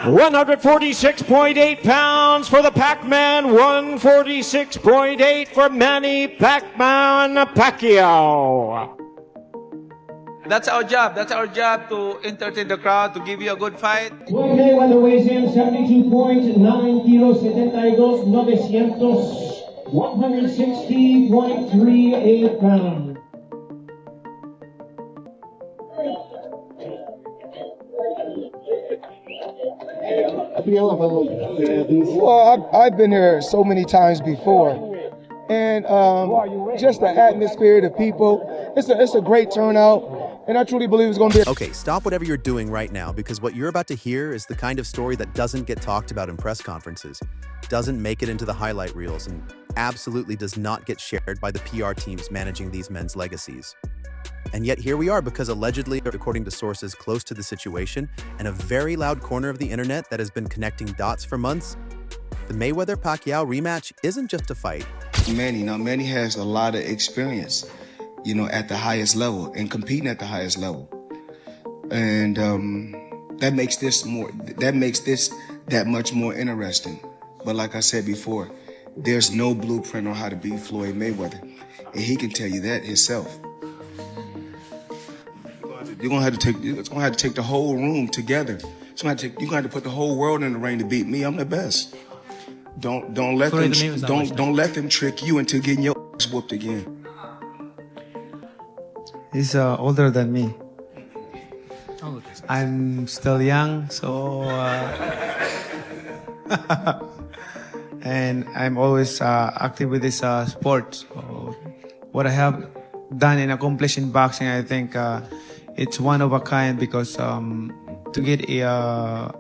146.8 pounds for the Pac-Man, 146.8 for Manny Pac-Man Pacquiao. That's our job. That's our job, to entertain the crowd, to give you a good fight. Floyd Mayweather weighs in 72.9 kilos, 72, 900, 160.38 pounds. Well, I've been here so many times before, and just the atmosphere, the people, it's a great turnout, and I truly believe it's going to be. Okay, stop whatever you're doing right now, because what you're about to hear is the kind of story that doesn't get talked about in press conferences, doesn't make it into the highlight reels, and absolutely does not get shared by the PR teams managing these men's legacies. And yet here we are, because allegedly, according to sources close to the situation and a very loud corner of the internet that has been connecting dots for months, the Mayweather-Pacquiao rematch isn't just a fight. Manny has a lot of experience, at the highest level and competing at the highest level. And that makes this that much more interesting. But like I said before, there's no blueprint on how to beat Floyd Mayweather. And he can tell you that himself. You're gonna have to take the whole room together. You're gonna have to put the whole world in the ring to beat me. I'm the best. Don't let them trick you into getting your ass whooped again. He's older than me. I'm still young, so and I'm always active with this sport. So what I have done and accomplished in boxing, I think it's one of a kind, because to get a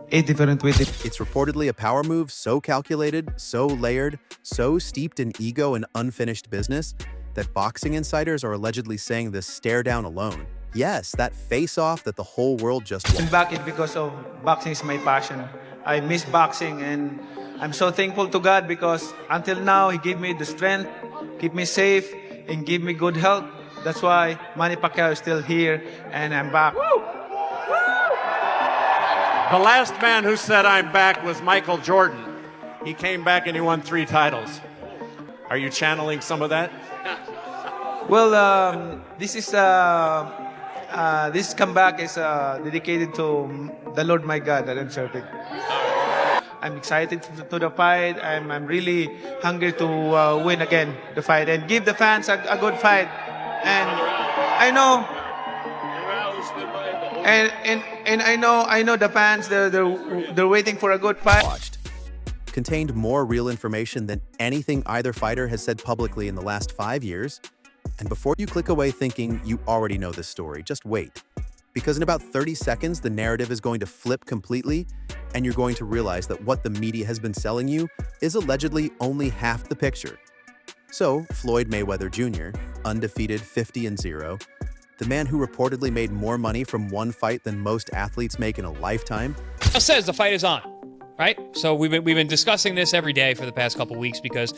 different way. It's reportedly a power move so calculated, so layered, so steeped in ego and unfinished business that boxing insiders are allegedly saying this stare down alone. Yes, that face-off that the whole world just watched. I'm back because of boxing is my passion. I miss boxing, and I'm so thankful to God, because until now He gave me the strength, keep me safe, and give me good health. That's why Manny Pacquiao is still here, and I'm back. Woo! The last man who said I'm back was Michael Jordan. He came back and he won 3 titles. Are you channeling some of that? Well, this comeback is dedicated to the Lord my God that I'm serving. I'm excited to the fight. I'm really hungry to win again the fight and give the fans a good fight. And I know, and I know the fans, they're waiting for a good fight. Watched contained more real information than anything either fighter has said publicly in the last 5 years. And before you click away thinking you already know this story, just wait. Because in about 30 seconds, the narrative is going to flip completely, and you're going to realize that what the media has been selling you is allegedly only half the picture. So, Floyd Mayweather Jr., undefeated 50-0, the man who reportedly made more money from one fight than most athletes make in a lifetime. It says the fight is on, right? So we've been discussing this every day for the past couple weeks, because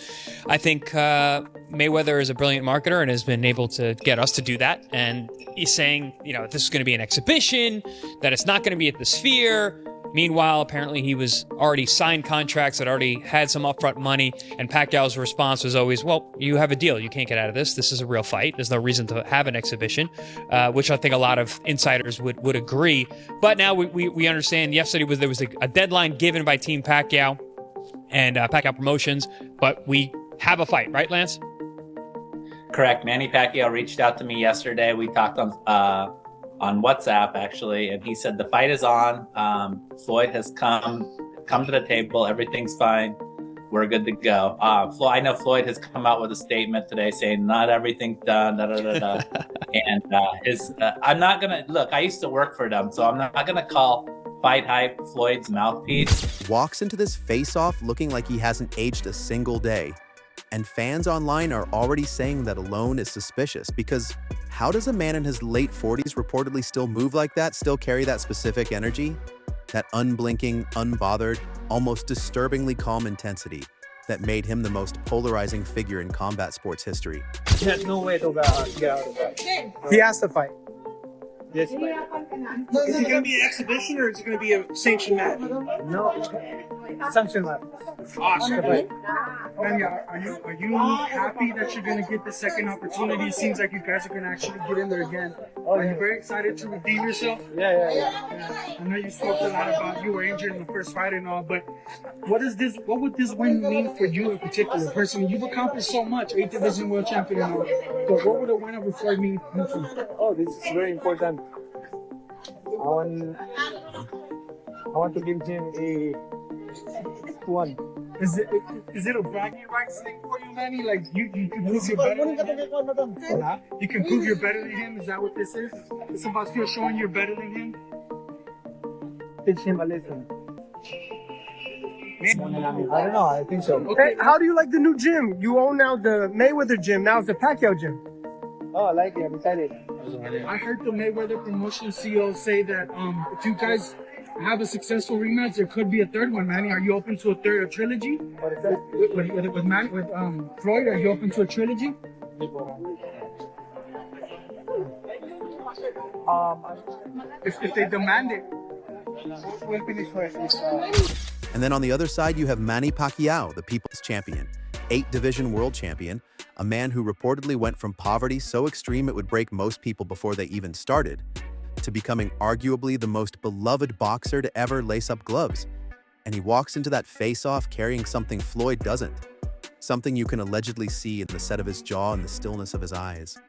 I think Mayweather is a brilliant marketer and has been able to get us to do that. And he's saying, this is going to be an exhibition, that it's not going to be at the Sphere. Meanwhile, apparently he was already signed contracts that already had some upfront money, and Pacquiao's response was always, well, you have a deal. You can't get out of this. This is a real fight. There's no reason to have an exhibition, which I think a lot of insiders would agree. But now we understand yesterday there was a deadline given by Team Pacquiao and Pacquiao Promotions, but we have a fight, right, Lance? Correct. Manny Pacquiao reached out to me yesterday. We talked on WhatsApp, actually, and he said the fight is on. Floyd has come to the table. Everything's fine. We're good to go. I know Floyd has come out with a statement today saying not everything's done, and I'm not gonna look. I used to work for them, so I'm not gonna call Fight Hype Floyd's mouthpiece. Walks into this face-off looking like he hasn't aged a single day. And fans online are already saying that alone is suspicious, because how does a man in his late 40s reportedly still move like that, still carry that specific energy? That unblinking, unbothered, almost disturbingly calm intensity that made him the most polarizing figure in combat sports history. There's no way to get out of that. He has to fight. Yes. Is it going to be an exhibition or is it going to be a sanctioned match? No, sanction match. Awesome. Manny, are you happy that you're going to get the second opportunity? It seems like you guys are going to actually get in there again. Are you very excited to redeem yourself? Yeah. I know you spoke a lot about you were injured in the first fight and all, but what would this win mean for you in particular? Personally, you've accomplished so much, 8th division world champion and all. But what would a win over Floyd mean for you? Oh, this is very important. I want to give him a one. Is it a bragging rights thing for you, Manny? Like you can prove you're better than him? You can prove you're better than him? Is that what this is? It's about still showing you're better than him? Teach him a lesson. I don't know, I think so. Okay. Hey, how do you like the new gym? You own now the Mayweather gym, now it's the Pacquiao gym. Oh, I like it, I'm excited. I heard the Mayweather promotion CEO say that if you guys have a successful rematch, there could be a third one, Manny. Are you open to a trilogy? What is that? With Floyd, are you open to a trilogy? If they demand it. We'll finish first. And then on the other side, you have Manny Pacquiao, the people's champion, 8th-division world champion, a man who reportedly went from poverty so extreme it would break most people before they even started, to becoming arguably the most beloved boxer to ever lace up gloves. And he walks into that face-off carrying something Floyd doesn't, something you can allegedly see in the set of his jaw and the stillness of his eyes.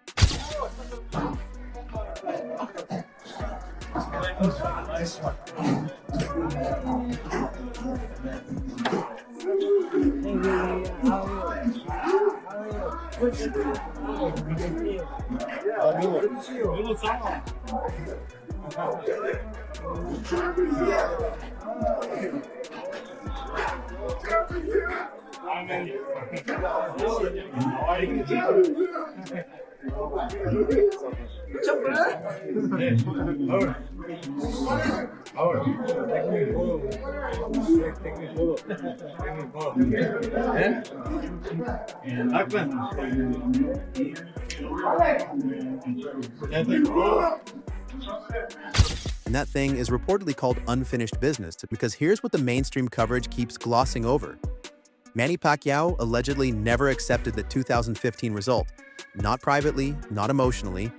And that thing is reportedly called unfinished business because here's what the mainstream coverage keeps glossing over. Manny Pacquiao allegedly never accepted the 2015 result, not privately, not emotionally,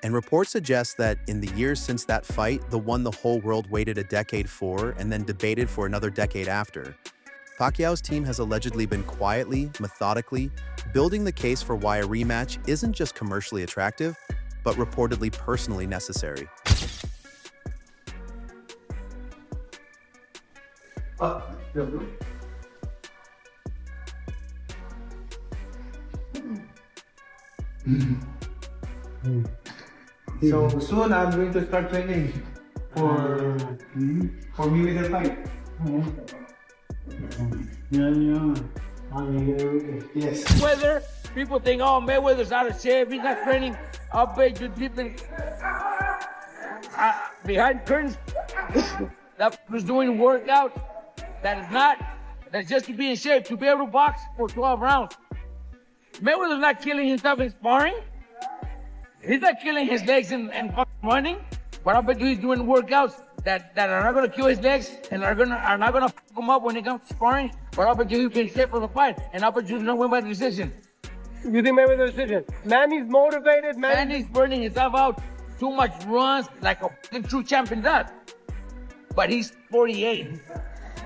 and reports suggest that in the years since that fight, the one the whole world waited a decade for and then debated for another decade after, Pacquiao's team has allegedly been quietly, methodically, building the case for why a rematch isn't just commercially attractive, but reportedly personally necessary. So soon I'm going to start training for Mayweather fight. Yes. Mayweather, people think, oh, Mayweather's out of shape, he's not training. I'll bet you deep in behind curtains that was doing workouts that is not, that's just to be in shape, to be able to box for 12 rounds. Mayweather's not killing himself in sparring. He's not killing his legs and running. But I bet you he's doing workouts that are not going to kill his legs and are not going to fuck him up when he comes to sparring. But I bet you he's been shape for the fight. And I bet you he's not win by decision. You think Mayweather decision? Manny's motivated. Manny's burning himself out. Too much runs like a true champion does. But he's 48.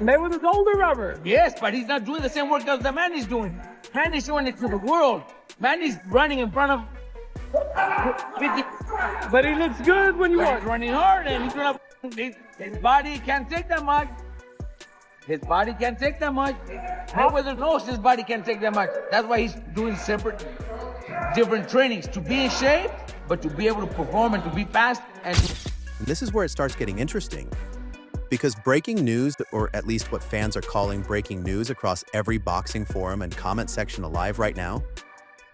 Mayweather's older, Robert. Yes, but he's not doing the same workouts that Manny's doing. Manny's showing it to the world. Manny's running in front of 50. But he looks good when you watch. He's running hard and he's gonna. His body can't take that much. His body can't take that much. Mayweather knows his body can't take that much. That's why he's doing different trainings to be in shape, but to be able to perform and to be fast. And this is where it starts getting interesting. Because breaking news, or at least what fans are calling breaking news across every boxing forum and comment section alive right now,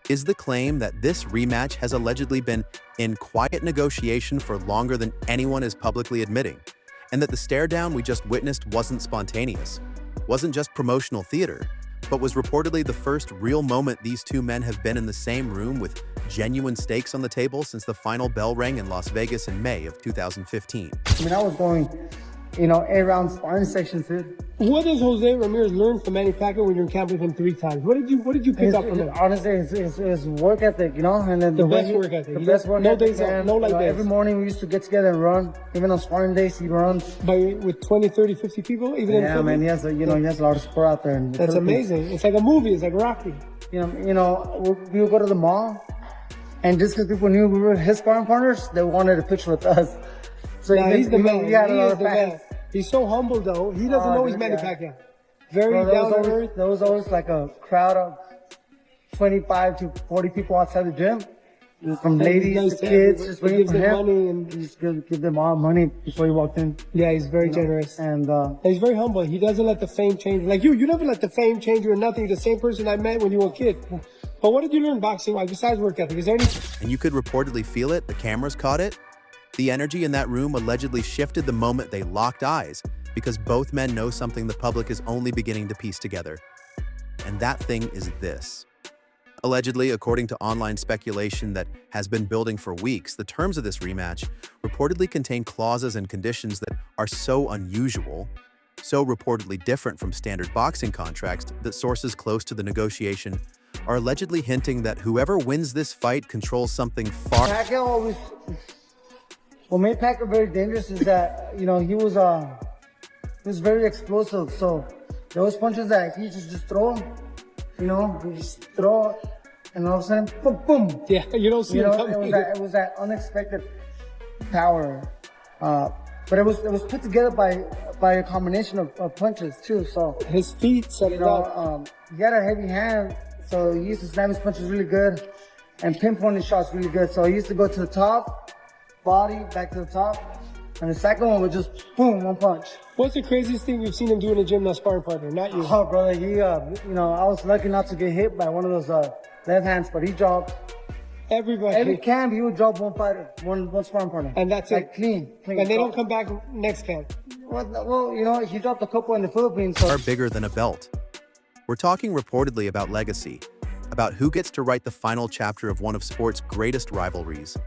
is the claim that this rematch has allegedly been in quiet negotiation for longer than anyone is publicly admitting, and that the stare-down we just witnessed wasn't spontaneous, wasn't just promotional theater, but was reportedly the first real moment these two men have been in the same room with genuine stakes on the table since the final bell rang in Las Vegas in May of 2015. I mean, I was going, 8-round sparring sections, dude. What does Jose Ramirez learn from Manny Pacquiao when you're in camp with him 3 times? What did you pick up from him? Honestly, it's work ethic, and then the best work ethic. The best work no ethic. Days off, no light days. Every morning we used to get together and run. Even on sparring days, he runs. With 20, 30, 50 people, even in Yeah, man, he has a lot of support out there. That's amazing. It's like a movie. It's like Rocky. We would go to the mall, and just because people knew we were his sparring partners, they wanted a picture with us. So he's the man. He had a lot of fans. He's so humble, though. He doesn't know he's Manny Pacquiao. Very down to earth. There was always like a crowd of 25 to 40 people outside the gym. From ladies to kids, just waiting for him. Money and just give them all money before he walked in. Yeah, he's very generous. And he's very humble. He doesn't let the fame change. Like you never let the fame change you or nothing. You're the same person I met when you were a kid. But what did you learn boxing-wise besides work ethic? Is there any... And you could reportedly feel it. The cameras caught it. The energy in that room allegedly shifted the moment they locked eyes, because both men know something the public is only beginning to piece together. And that thing is this. Allegedly, according to online speculation that has been building for weeks, the terms of this rematch reportedly contain clauses and conditions that are so unusual, so reportedly different from standard boxing contracts, that sources close to the negotiation are allegedly hinting that whoever wins this fight controls something far... Pacquiao always... What made Pacquiao very dangerous is that, he was very explosive. So those punches that he just throw, he just throw, and all of a sudden, boom, boom. Yeah, you don't see it coming. It was that unexpected power. But it was put together by a combination of punches too. So his feet set it up. He had a heavy hand, so he used to slam his punches really good and pinpoint his shots really good. So he used to go to the top, body, back to the top. And the second one was just boom, one punch. What's the craziest thing you've seen him do in the gym, that sparring partner? Not you. Oh, brother, I was lucky not to get hit by one of those left hands, but he dropped. Everybody. Every camp, he would drop one fighter, one sparring partner. And that's like it. Clean. And they don't come back next camp. Well, he dropped a couple in the Philippines. So. Are bigger than a belt. We're talking reportedly about legacy, about who gets to write the final chapter of one of sport's greatest rivalries,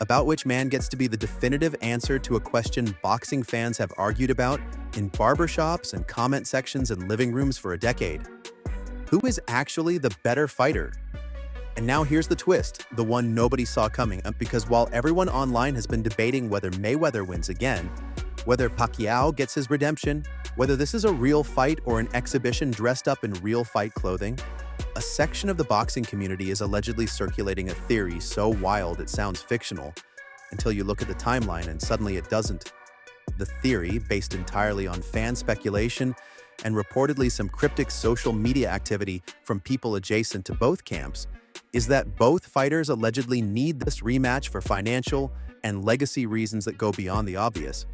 about which man gets to be the definitive answer to a question boxing fans have argued about in barbershops and comment sections and living rooms for a decade. Who is actually the better fighter? And now here's the twist, the one nobody saw coming, because while everyone online has been debating whether Mayweather wins again, whether Pacquiao gets his redemption, whether this is a real fight or an exhibition dressed up in real fight clothing, a section of the boxing community is allegedly circulating a theory so wild it sounds fictional, until you look at the timeline and suddenly it doesn't. The theory, based entirely on fan speculation and reportedly some cryptic social media activity from people adjacent to both camps, is that both fighters allegedly need this rematch for financial and legacy reasons that go beyond the obvious.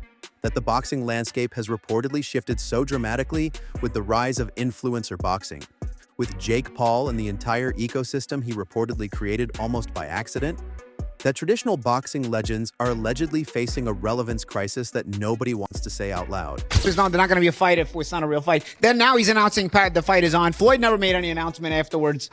That the boxing landscape has reportedly shifted so dramatically with the rise of influencer boxing, with Jake Paul and the entire ecosystem he reportedly created almost by accident, that traditional boxing legends are allegedly facing a relevance crisis that nobody wants to say out loud. They're not going to be a fight if it's not a real fight. Then now he's announcing the fight is on. Floyd never made any announcement afterwards.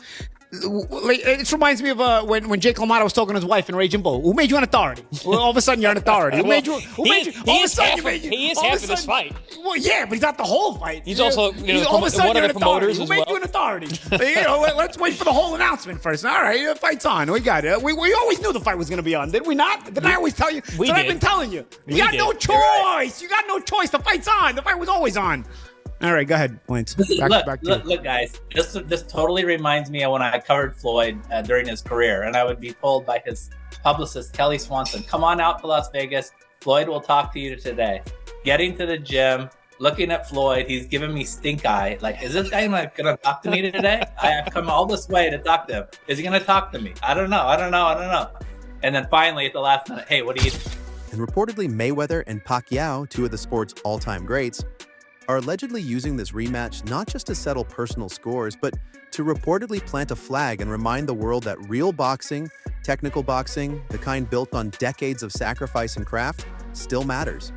It reminds me of when Jake LaMotta was talking to his wife in Raging Bull. Who made you an authority? Well, all of a sudden you're an authority. Who made you? He is half of this fight. Well, yeah, but he's not the whole fight. He's also all of a sudden one of the promoters as well. Who made you an authority? Let's wait for the whole announcement first. All right, the fight's on. We got it. We always knew the fight was going to be on, did we not? Didn't I always tell you? I've been telling you. You got no choice. Right. You got no choice. The fight's on. The fight was always on. All right, go ahead, Lance. Look, guys. This totally reminds me of when I covered Floyd during his career, and I would be told by his publicist Kelly Swanson, "Come on out to Las Vegas. Floyd will talk to you today." Getting to the gym, looking at Floyd, he's giving me stink eye. Like, is this guy gonna talk to me today? I have come all this way to talk to him. Is he gonna talk to me? I don't know. And then finally, at the last minute, hey, what do you? And reportedly, Mayweather and Pacquiao, two of the sport's all-time greats, are allegedly using this rematch not just to settle personal scores, but to reportedly plant a flag and remind the world that real boxing, technical boxing, the kind built on decades of sacrifice and craft, still matters.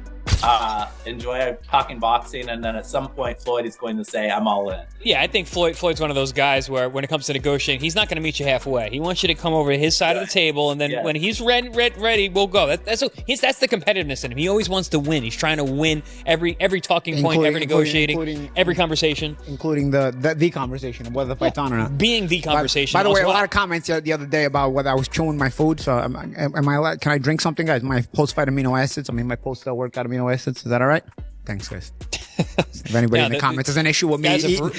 enjoy talking boxing, and then at some point Floyd is going to say, I'm all in. Yeah, I think Floyd's one of those guys where when it comes to negotiating, he's not going to meet you halfway. He wants you to come over to his side of the table, and then when he's ready, we'll go. That's the competitiveness in him. He always wants to win. He's trying to win every talking point, every negotiating, every conversation. Including the conversation of whether the fight's on or not. Being the conversation. By the way, a lot of comments the other day about whether I was chewing my food. So am I allowed, can I drink something, guys? My post-fight amino acids, my post-workout amino acids. Is that all right? Thanks, guys. If anybody in the comments has an issue with me,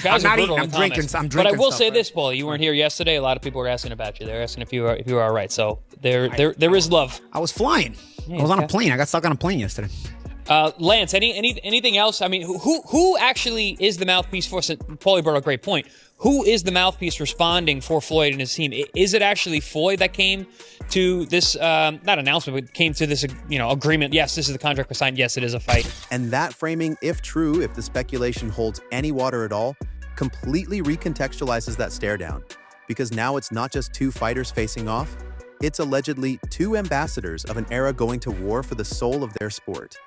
I'm not eating. I'm drinking. But I will say this, Paul. You weren't here yesterday. A lot of people were asking about you. They're asking if you were all right. So there is love. I was flying. I was on a plane. I got stuck on a plane yesterday. Lance, anything else? I mean, who actually is the mouthpiece for? Paulie brought a great point. Who is the mouthpiece responding for Floyd and his team? Is it actually Floyd that came to this not announcement, but came to this agreement? Yes, this is the contract we signed. Yes, it is a fight. And that framing, if true, if the speculation holds any water at all, completely recontextualizes that stare down, because now it's not just two fighters facing off. It's allegedly two ambassadors of an era going to war for the soul of their sport.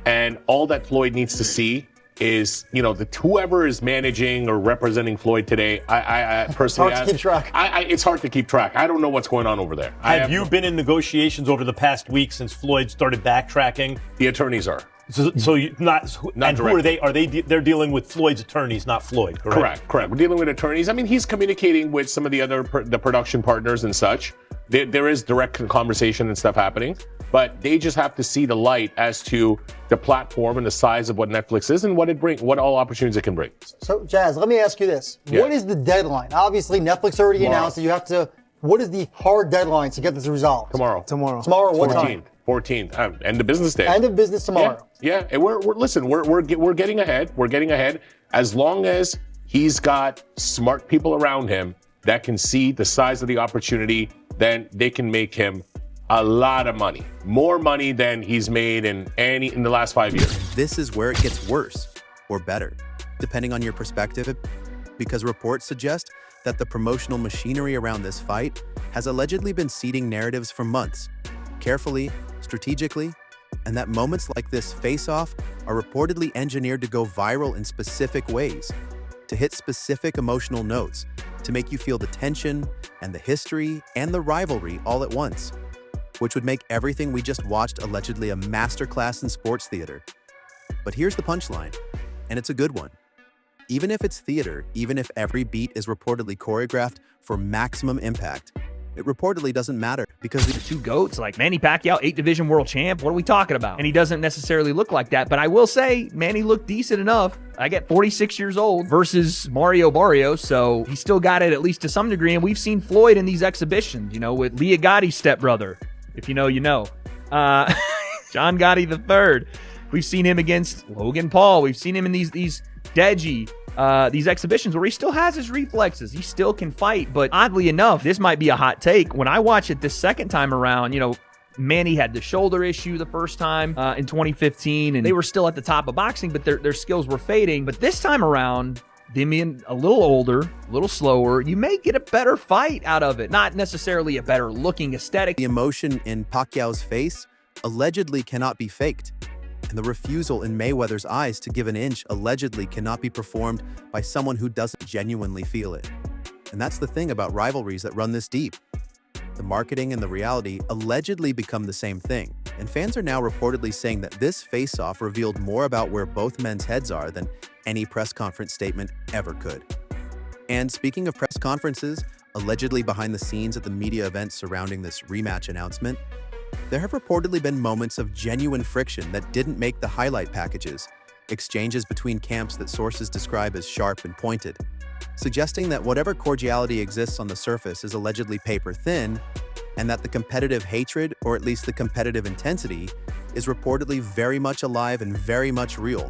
And all that Floyd needs to see is, whoever is managing or representing Floyd today, I personally... It's hard to keep track. It's hard to keep track. I don't know what's going on over there. Have you been in negotiations over the past week since Floyd started backtracking? The attorneys are. So you not and who are they? They're dealing with Floyd's attorneys, not Floyd, correct? Correct. We're dealing with attorneys. I mean, he's communicating with some of the other the production partners and such. There is direct conversation and stuff happening, but they just have to see the light as to the platform and the size of what Netflix is and what all opportunities it can bring. So, Jazz, let me ask you this: What is the deadline? Obviously, Netflix already announced that you have to. What is the hard deadline to get this resolved? Tomorrow. What time? 14th. End of business day. End of business tomorrow. Yeah. And we're getting ahead. We're getting ahead. As long as he's got smart people around him that can see the size of the opportunity, then they can make him a lot of money, more money than he's made in the last 5 years. This is where it gets worse or better, depending on your perspective, because reports suggest that the promotional machinery around this fight has allegedly been seeding narratives for months, carefully, strategically, and that moments like this face-off are reportedly engineered to go viral in specific ways, to hit specific emotional notes, to make you feel the tension and the history and the rivalry all at once, which would make everything we just watched allegedly a masterclass in sports theater. But here's the punchline, and it's a good one. Even if it's theater, even if every beat is reportedly choreographed for maximum impact, it reportedly doesn't matter because the two GOATs, like Manny Pacquiao, 8-division world champ, what are we talking about? And he doesn't necessarily look like that, but I will say Manny looked decent enough. I get 46 years old versus Mario Barrios, so he still got it at least to some degree, and we've seen Floyd in these exhibitions, with Leah Gotti's stepbrother, if you know, you know. John Gotti III. We've seen him against Logan Paul. We've seen him in these Deji, these exhibitions where he still has his reflexes. He still can fight, but oddly enough, this might be a hot take. When I watch it this second time around, Manny had the shoulder issue the first time in 2015, and they were still at the top of boxing, but their skills were fading. But this time around, them being a little older, a little slower, you may get a better fight out of it. Not necessarily a better looking aesthetic. The emotion in Pacquiao's face allegedly cannot be faked. And the refusal in Mayweather's eyes to give an inch allegedly cannot be performed by someone who doesn't genuinely feel it. And that's the thing about rivalries that run this deep. The marketing and the reality allegedly become the same thing. And fans are now reportedly saying that this face-off revealed more about where both men's heads are than any press conference statement ever could. And speaking of press conferences, allegedly behind the scenes at the media event surrounding this rematch announcement, there have reportedly been moments of genuine friction that didn't make the highlight packages, exchanges between camps that sources describe as sharp and pointed, suggesting that whatever cordiality exists on the surface is allegedly paper thin, and that the competitive hatred, or at least the competitive intensity, is reportedly very much alive and very much real.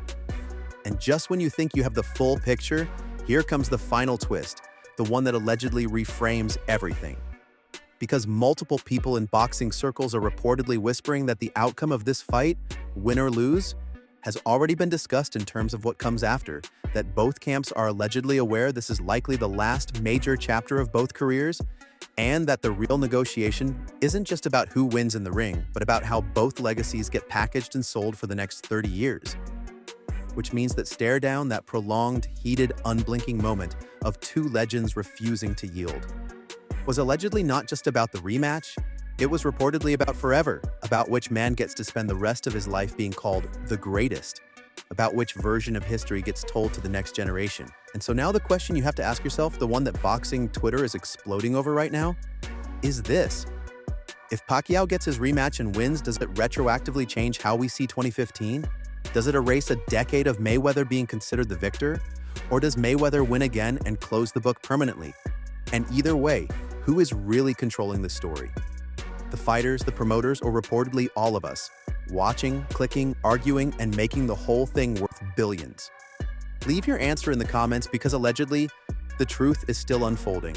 And just when you think you have the full picture, here comes the final twist, the one that allegedly reframes everything. Because multiple people in boxing circles are reportedly whispering that the outcome of this fight, win or lose, has already been discussed in terms of what comes after, that both camps are allegedly aware this is likely the last major chapter of both careers, and that the real negotiation isn't just about who wins in the ring, but about how both legacies get packaged and sold for the next 30 years. Which means that stare down that prolonged, heated, unblinking moment of two legends refusing to yield was allegedly not just about the rematch, it was reportedly about forever, about which man gets to spend the rest of his life being called the greatest, about which version of history gets told to the next generation. And so now the question you have to ask yourself, the one that boxing Twitter is exploding over right now, is this. If Pacquiao gets his rematch and wins, does it retroactively change how we see 2015? Does it erase a decade of Mayweather being considered the victor? Or does Mayweather win again and close the book permanently? And either way, who is really controlling the story? The fighters, the promoters, or reportedly all of us, watching, clicking, arguing, and making the whole thing worth billions? Leave your answer in the comments because allegedly, the truth is still unfolding.